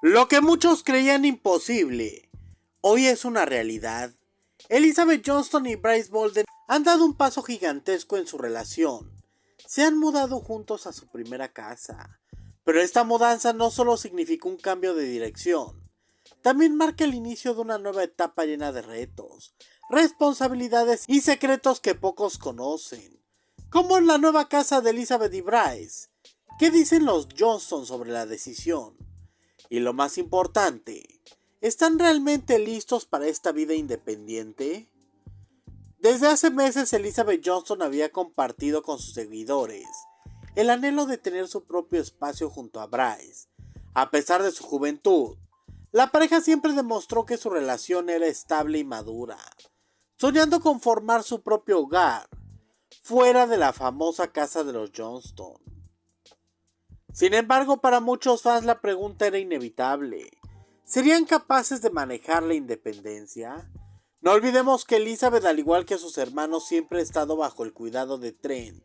Lo que muchos creían imposible, hoy es una realidad. Elizabeth Johnston y Bryce Bolden han dado un paso gigantesco en su relación. Se han mudado juntos a su primera casa. Pero esta mudanza no solo significó un cambio de dirección, también marca el inicio de una nueva etapa llena de retos, responsabilidades y secretos que pocos conocen. ¿Cómo es la nueva casa de Elizabeth y Bryce? ¿Qué dicen los Johnston sobre la decisión? Y lo más importante, ¿están realmente listos para esta vida independiente? Desde hace meses Elizabeth Johnston había compartido con sus seguidores el anhelo de tener su propio espacio junto a Bryce. A pesar de su juventud, la pareja siempre demostró que su relación era estable y madura, soñando con formar su propio hogar, fuera de la famosa casa de los Johnston. Sin embargo, para muchos fans la pregunta era inevitable. ¿Serían capaces de manejar la independencia? No olvidemos que Elizabeth, al igual que sus hermanos, siempre ha estado bajo el cuidado de Trent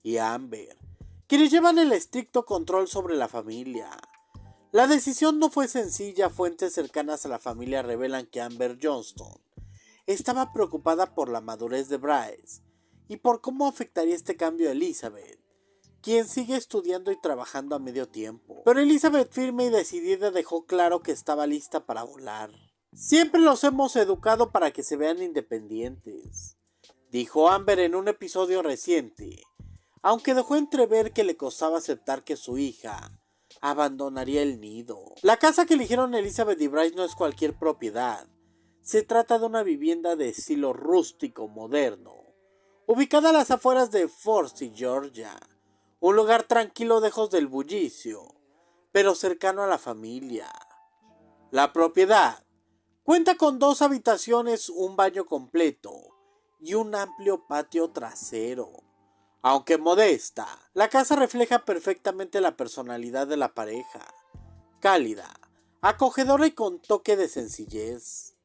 y Amber, quienes llevan el estricto control sobre la familia. La decisión no fue sencilla. Fuentes cercanas a la familia revelan que Amber Johnston estaba preocupada por la madurez de Bryce y por cómo afectaría este cambio a Elizabeth, quien sigue estudiando y trabajando a medio tiempo. Pero Elizabeth, firme y decidida, dejó claro que estaba lista para volar. Siempre los hemos educado para que se vean independientes, dijo Amber en un episodio reciente, aunque dejó entrever que le costaba aceptar que su hija abandonaría el nido. La casa que eligieron Elizabeth y Bryce no es cualquier propiedad. Se trata de una vivienda de estilo rústico moderno, ubicada a las afueras de Forsyth, Georgia. Un lugar tranquilo lejos del bullicio, pero cercano a la familia. La propiedad cuenta con 2 habitaciones, un baño completo y un amplio patio trasero. Aunque modesta, la casa refleja perfectamente la personalidad de la pareja. Cálida, acogedora y con toque de sencillez.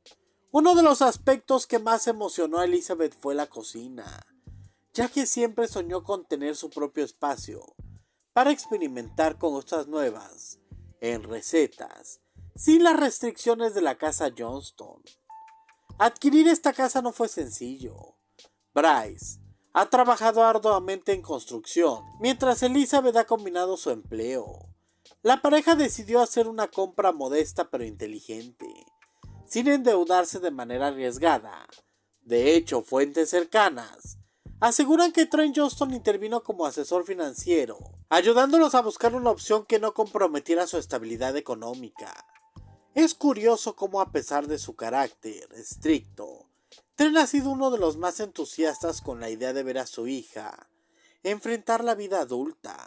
Uno de los aspectos que más emocionó a Elizabeth fue la cocina, ya que siempre soñó con tener su propio espacio para experimentar con cosas nuevas en recetas, sin las restricciones de la casa Johnston. Adquirir esta casa no fue sencillo. Bryce ha trabajado arduamente en construcción, mientras Elizabeth ha combinado su empleo. La pareja decidió hacer una compra modesta pero inteligente, sin endeudarse de manera arriesgada. De hecho, fuentes cercanas aseguran que Trent Johnston intervino como asesor financiero, ayudándolos a buscar una opción que no comprometiera su estabilidad económica. Es curioso cómo, a pesar de su carácter estricto, Trent ha sido uno de los más entusiastas con la idea de ver a su hija enfrentar la vida adulta.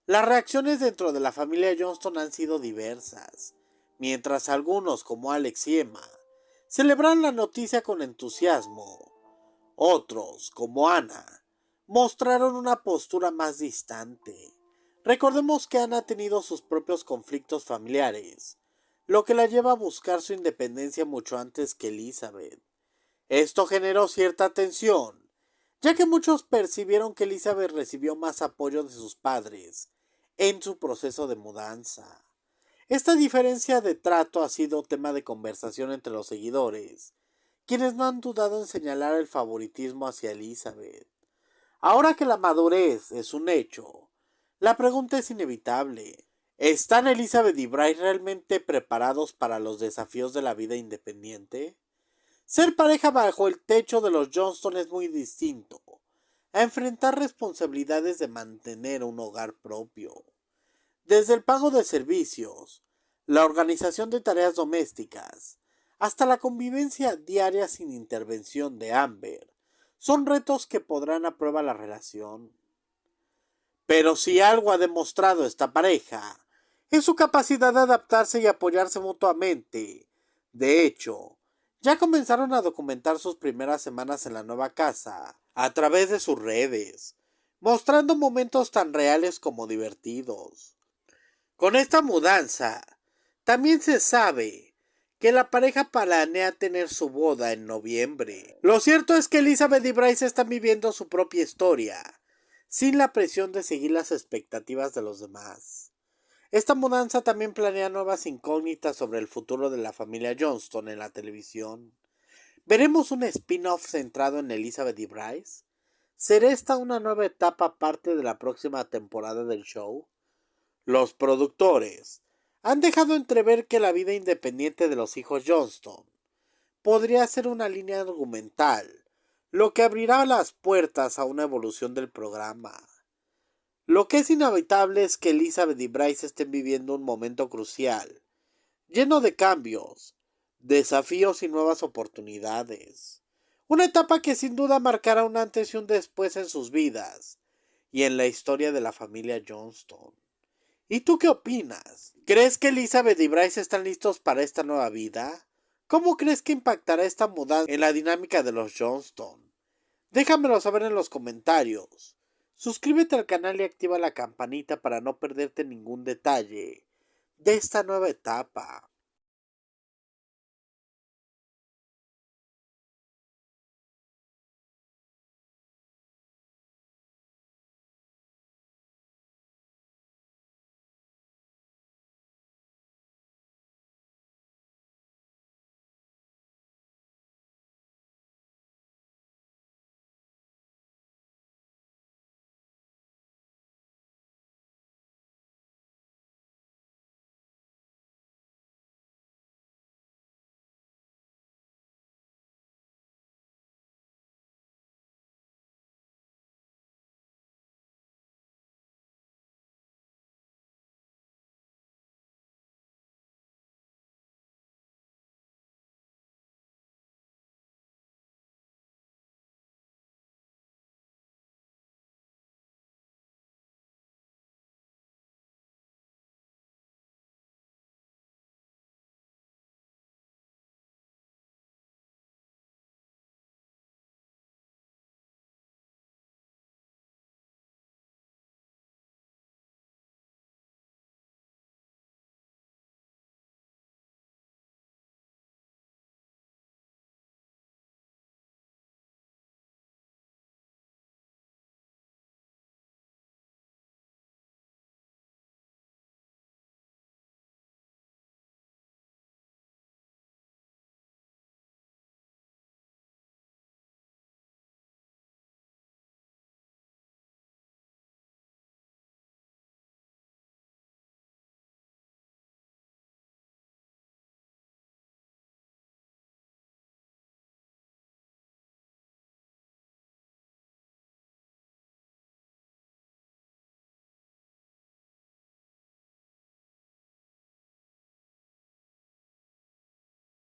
Las reacciones dentro de la familia Johnston han sido diversas, mientras algunos, como Alex y Emma, celebran la noticia con entusiasmo. Otros, como Ana, mostraron una postura más distante. Recordemos que Ana ha tenido sus propios conflictos familiares, lo que la lleva a buscar su independencia mucho antes que Elizabeth. Esto generó cierta tensión, ya que muchos percibieron que Elizabeth recibió más apoyo de sus padres en su proceso de mudanza. Esta diferencia de trato ha sido tema de conversación entre los seguidores, quienes no han dudado en señalar el favoritismo hacia Elizabeth. Ahora que la madurez es un hecho, la pregunta es inevitable. ¿Están Elizabeth y Bryce realmente preparados para los desafíos de la vida independiente? Ser pareja bajo el techo de los Johnston es muy distinto a enfrentar responsabilidades de mantener un hogar propio. Desde el pago de servicios, la organización de tareas domésticas, hasta la convivencia diaria sin intervención de Amber, son retos que pondrán a prueba la relación. Pero si algo ha demostrado esta pareja, es su capacidad de adaptarse y apoyarse mutuamente. De hecho, ya comenzaron a documentar sus primeras semanas en la nueva casa a través de sus redes, mostrando momentos tan reales como divertidos. Con esta mudanza, también se sabe que la pareja planea tener su boda en noviembre. Lo cierto es que Elizabeth y Bryce están viviendo su propia historia, sin la presión de seguir las expectativas de los demás. Esta mudanza también planea nuevas incógnitas sobre el futuro de la familia Johnston en la televisión. ¿Veremos un spin-off centrado en Elizabeth y Bryce? ¿Será esta una nueva etapa parte de la próxima temporada del show? Los productores han dejado entrever que la vida independiente de los hijos Johnston podría ser una línea argumental, lo que abrirá las puertas a una evolución del programa. Lo que es inevitable es que Elizabeth y Bryce estén viviendo un momento crucial, lleno de cambios, desafíos y nuevas oportunidades. Una etapa que sin duda marcará un antes y un después en sus vidas y en la historia de la familia Johnston. ¿Y tú qué opinas? ¿Crees que Elizabeth y Bryce están listos para esta nueva vida? ¿Cómo crees que impactará esta mudanza en la dinámica de los Johnston? Déjamelo saber en los comentarios. Suscríbete al canal y activa la campanita para no perderte ningún detalle de esta nueva etapa.